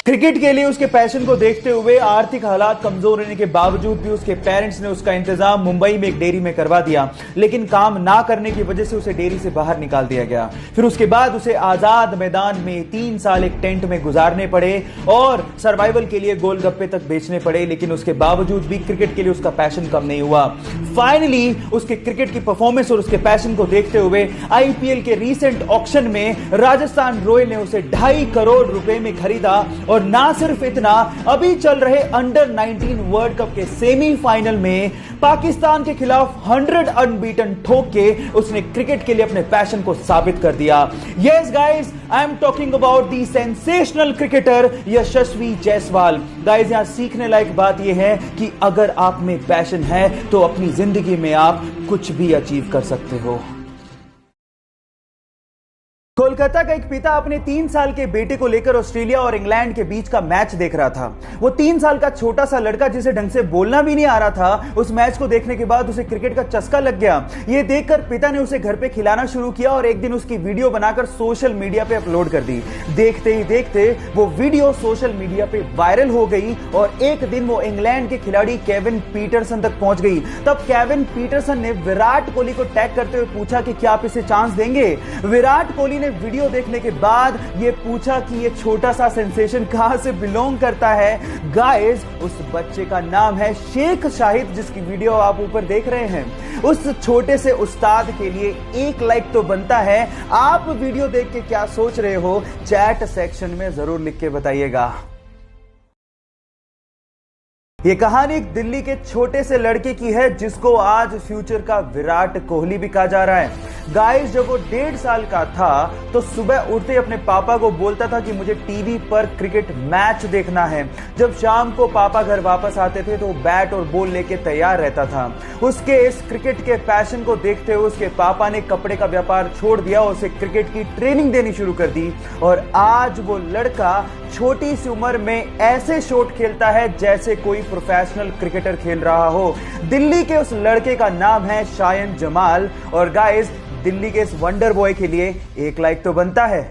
Cricket के लिए उसके पैशन को देखते हुए आर्थिक हालात कमजोर होने के बावजूद भी उसके पेरेंट्स ने उसका इंतजाम मुंबई में एक डेयरी में करवा दिया, लेकिन काम ना करने की वजह से उसे डेयरी से बाहर निकाल दिया गया। फिर उसके बाद उसे आजाद मैदान में 3 साल एक टेंट में गुजारने पड़े और सर्वाइवल के लिए गोलगप्पे तक बेचने पड़े, लेकिन उसके बावजूद भी क्रिकेट के लिए उसका पैशन कम नहीं हुआ। फाइनली उसके क्रिकेट की परफॉर्मेंस और उसके पैशन को देखते हुए आईपीएल के रीसेंट ऑक्शन में राजस्थान रॉयल ने उसे 2.5 करोड़ रुपए में खरीदा। और ना सिर्फ इतना, अभी चल रहे अंडर 19 वर्ल्ड कप के सेमीफाइनल में पाकिस्तान के खिलाफ 100 अनबीटन ठोक के उसने क्रिकेट के लिए अपने पैशन को साबित कर दिया। Yes guys, I am talking about the sensational cricketer Yashasvi Jaiswal. Guys, यहां सीखने लायक बात यह है कि अगर आप में पैशन है तो अपनी जिंदगी में आप कुछ भी अचीव कर सकते हो। कोलकाता का एक पिता अपने 3 साल के बेटे को लेकर ऑस्ट्रेलिया और इंग्लैंड के बीच का मैच देख रहा था। वो 3 साल का छोटा सा लड़का जिसे ढंग से बोलना भी नहीं आ रहा था, उस मैच को देखने के बाद उसे क्रिकेट का चस्का लग गया। ये देखकर पिता ने उसे घर पे खिलाना शुरू किया और एक दिन उसकी वीडियो बनाकर सोशल मीडिया पे अपलोड कर दी। देखते ही देखते वो वीडियो सोशल मीडिया पे वायरल हो गई और एक दिन वो इंग्लैंड के खिलाड़ी केविन पीटरसन तक पहुंच गई। तब केविन पीटरसन ने विराट कोहली को टैग करते हुए पूछा कि क्या आप इसे चांस देंगे। विराट कोहली ने वीडियो देखने के बाद यह पूछा कि यह छोटा सा सेंसेशन कहां से बिलोंग करता है। गाइस, उस बच्चे का नाम है शेख शाहिद, जिसकी वीडियो आप ऊपर देख रहे हैं। उस छोटे से उस्ताद के लिए 1 लाइक तो बनता है। आप वीडियो देख के क्या सोच रहे हो, चैट सेक्शन में जरूर लिख के बताइएगा। ये कहानी एक दिल्ली के छोटे से लड़के की है जिसको आज फ्यूचर का विराट कोहली भी कहा जा रहा है। गाइस, जब वो 1.5 साल का था तो सुबह उठते अपने पापा को बोलता था कि मुझे टीवी पर क्रिकेट मैच देखना है। जब शाम को पापा घर वापस आते थे तो वो बैट और बॉल लेके तैयार रहता था। उसके इस क्रिकेट के पैशन को देखते हुए उसके पापा ने कपड़े का व्यापार छोड़ दिया और उसे क्रिकेट की ट्रेनिंग देनी शुरू कर दी। और आज वो लड़का छोटी सी उम्र में ऐसे शॉट खेलता है जैसे कोई प्रोफेशनल क्रिकेटर खेल रहा हो। दिल्ली के उस लड़के का नाम है शायन जमाल। और गाइस, दिल्ली के इस वंडर बॉय के लिए 1 लाइक तो बनता है।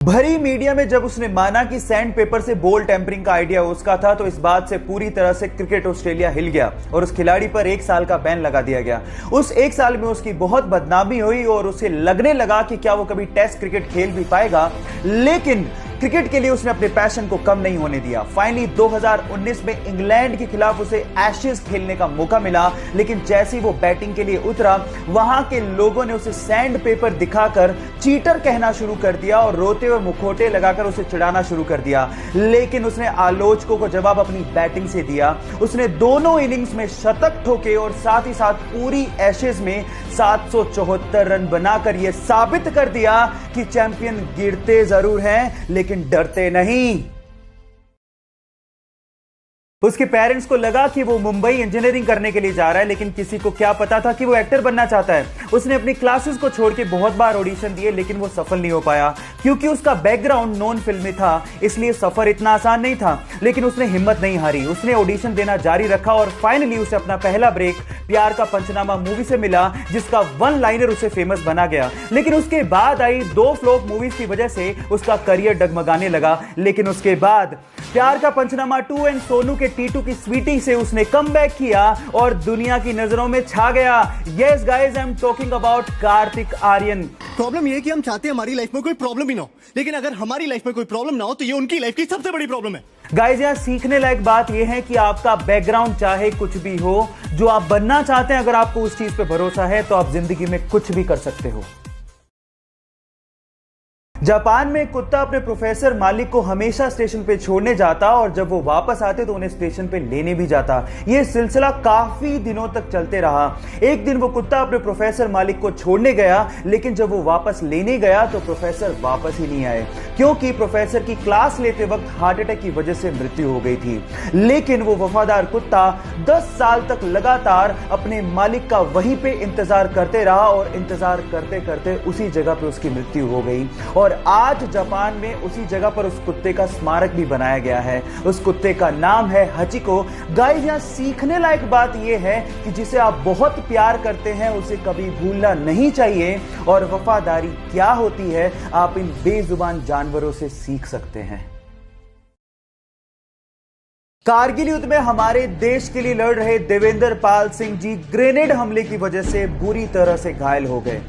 भरी मीडिया में जब उसने माना कि सैंड पेपर से बॉल टेम्परिंग का आइडिया उसका था तो इस बात से पूरी तरह से क्रिकेट ऑस्ट्रेलिया हिल गया और उस खिलाड़ी पर 1 साल का बैन लगा दिया गया। उस 1 साल में उसकी बहुत बदनामी हुई और उसे लगने लगा कि क्या वो कभी टेस्ट क्रिकेट खेल भी पाएगा, लेकिन क्रिकेट के लिए उसने अपने पैशन को कम नहीं होने दिया। फाइनली 2019 में इंग्लैंड के खिलाफ उसे एशेज खेलने का मौका मिला, लेकिन जैसे ही वो बैटिंग के लिए उतरा वहां के लोगों ने उसे सैंड पेपर दिखाकर चीटर कहना शुरू कर दिया और रोते और मुखौटे लगाकर उसे चिढ़ाना शुरू कर दिया। लेकिन उसने आलोचकों को जवाब अपनी बैटिंग से दिया। उसने दोनों इनिंग्स में शतक ठोके और साथ ही साथ पूरी एशेज में 774 रन बनाकर यह साबित कर दिया कि चैंपियन गिरते जरूर हैं लेकिन डरते नहीं। उसके पेरेंट्स को लगा कि वो मुंबई इंजीनियरिंग करने के लिए जा रहा है, लेकिन किसी को क्या पता था कि वो एक्टर बनना चाहता है। उसने अपनी क्लासेस को छोड़ के बहुत बार ऑडिशन दिए, लेकिन वो सफल नहीं हो पाया क्योंकि उसका बैकग्राउंड नॉन फिल्मी था, इसलिए सफर इतना आसान नहीं था। लेकिन उसने हिम्मत नहीं हारी, उसने ऑडिशन देना जारी रखा और फाइनली उसे अपना पहला ब्रेक प्यार का पंचनामा मूवी से मिला, जिसका 1 लाइनर उसे फेमस बना गया। लेकिन उसके बाद आई 2 फ्लॉप मूवीज की वजह से उसका करियर डगमगाने लगा। लेकिन उसके बाद प्यार का पंचनामा 2 एंड सोनू के टीटू की स्वीटी से उसने कमबैक किया और दुनिया की नजरों में छा गया। Yes guys, I am talking about Kartik Aaryan. Problem ये है कि हम चाहते हैं हमारी लाइफ में कोई प्रॉब्लम ही ना हो, लेकिन अगर हमारी लाइफ में कोई प्रॉब्लम ना हो तो ये उनकी लाइफ की सबसे बड़ी प्रॉब्लम है। गाइस, यहां सीखने लायक बात यह है कि आपका बैकग्राउंड चाहे कुछ भी हो, जो आप बनना चाहते हैं, अगर आपको उस चीज पे भरोसा है तो आप जिंदगी में कुछ भी कर सकते हो। जापान में एक कुत्ता अपने प्रोफेसर मालिक को हमेशा स्टेशन पे छोड़ने जाता और जब वो वापस आते तो उन्हें स्टेशन पे लेने भी जाता। ये सिलसिला काफी दिनों तक चलते रहा। एक दिन वो कुत्ता अपने प्रोफेसर मालिक को छोड़ने गया, लेकिन जब वो वापस लेने गया तो प्रोफेसर वापस ही नहीं आए क्योंकि प्रोफेसर की क्लास लेते वक्त हार्ट अटैक की वजह से मृत्यु हो गई थी। लेकिन वो वफादार कुत्ता 10 साल तक लगातार अपने मालिक का वहीं पे इंतजार करते रहा और इंतजार करते करते उसी जगह पे उसकी मृत्यु हो गई। और आज जापान में उसी जगह पर उस कुत्ते का स्मारक भी बनाया गया है। उस कुत्ते का नाम है हचिको। गाइस, यहां सीखने लायक बात यह है कि जिसे आप बहुत प्यार करते हैं उसे कभी भूलना नहीं चाहिए और वफादारी क्या होती है आप इन बेजुबान जानवर जानवरों से सीख सकते हैं। कारगिल युद्ध में हमारे देश के लिए लड़ रहे देवेंद्र पाल सिंह जी ग्रेनेड हमले की वजह से बुरी तरह से घायल हो गए।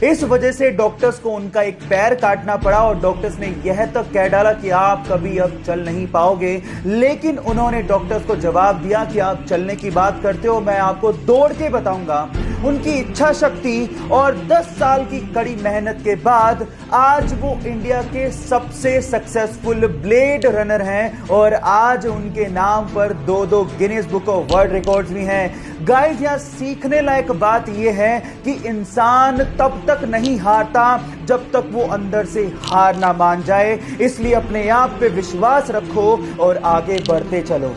इस वजह से डॉक्टर्स को उनका एक पैर काटना पड़ा और डॉक्टर्स ने यह तक कह डाला कि आप कभी अब चल नहीं पाओगे, लेकिन उन्होंने डॉक्टर्स को जवाब दिया कि आप चलने की बात करते हो, मैं आपको दौड़ के बताऊंगा। उनकी इच्छा शक्ति और 10 साल की कड़ी मेहनत के बाद आज वो इंडिया के सबसे सक्सेसफुल ब्लेड रनर हैं और आज उनके नाम पर 2 Guinness book of world records भी हैं। गाइस, यहां सीखने लायक बात यह है कि इंसान तब तक नहीं हारता जब तक वो अंदर से हार ना मान जाए। इसलिए अपने आप पे विश्वास रखो और आगे बढ़ते चलो।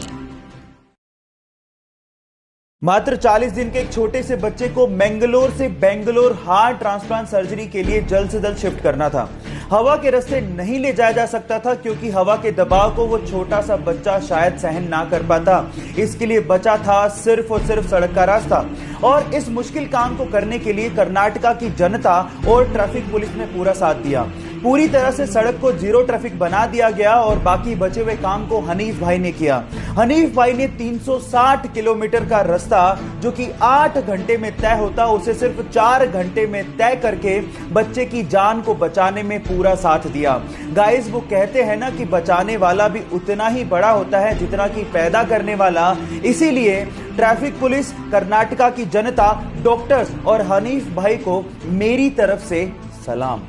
मात्र 40 दिन के एक छोटे से बच्चे को मैंगलोर से बेंगलोर हार्ट ट्रांसप्लांट सर्जरी के लिए जल्द से जल्द शिफ्ट करना था। हवा के रास्ते नहीं ले जाया जा सकता था क्योंकि हवा के दबाव को वो छोटा सा बच्चा शायद सहन ना कर पाता। इसके लिए बचा था सिर्फ और सिर्फ सड़क का रास्ता। और इस मुश्किल काम को करने के लिए कर्नाटका की जनता और ट्रैफिक पुलिस ने पूरा साथ दिया। पूरी तरह से सड़क को जीरो ट्रैफिक बना दिया गया और बाकी बचे हुए काम को हनीफ भाई ने किया। हनीफ भाई ने 360 किलोमीटर का रास्ता जो कि 8 घंटे में तय होता, उसे सिर्फ 4 घंटे में तय करके बच्चे की जान को बचाने में पूरा साथ दिया। गाइस, वो कहते हैं ना कि बचाने वाला भी उतना ही बड़ा होता है जितना कि पैदा करने वाला। इसीलिए ट्रैफिक पुलिस, कर्नाटका की जनता, डॉक्टर्स और हनीफ भाई को मेरी तरफ से सलाम।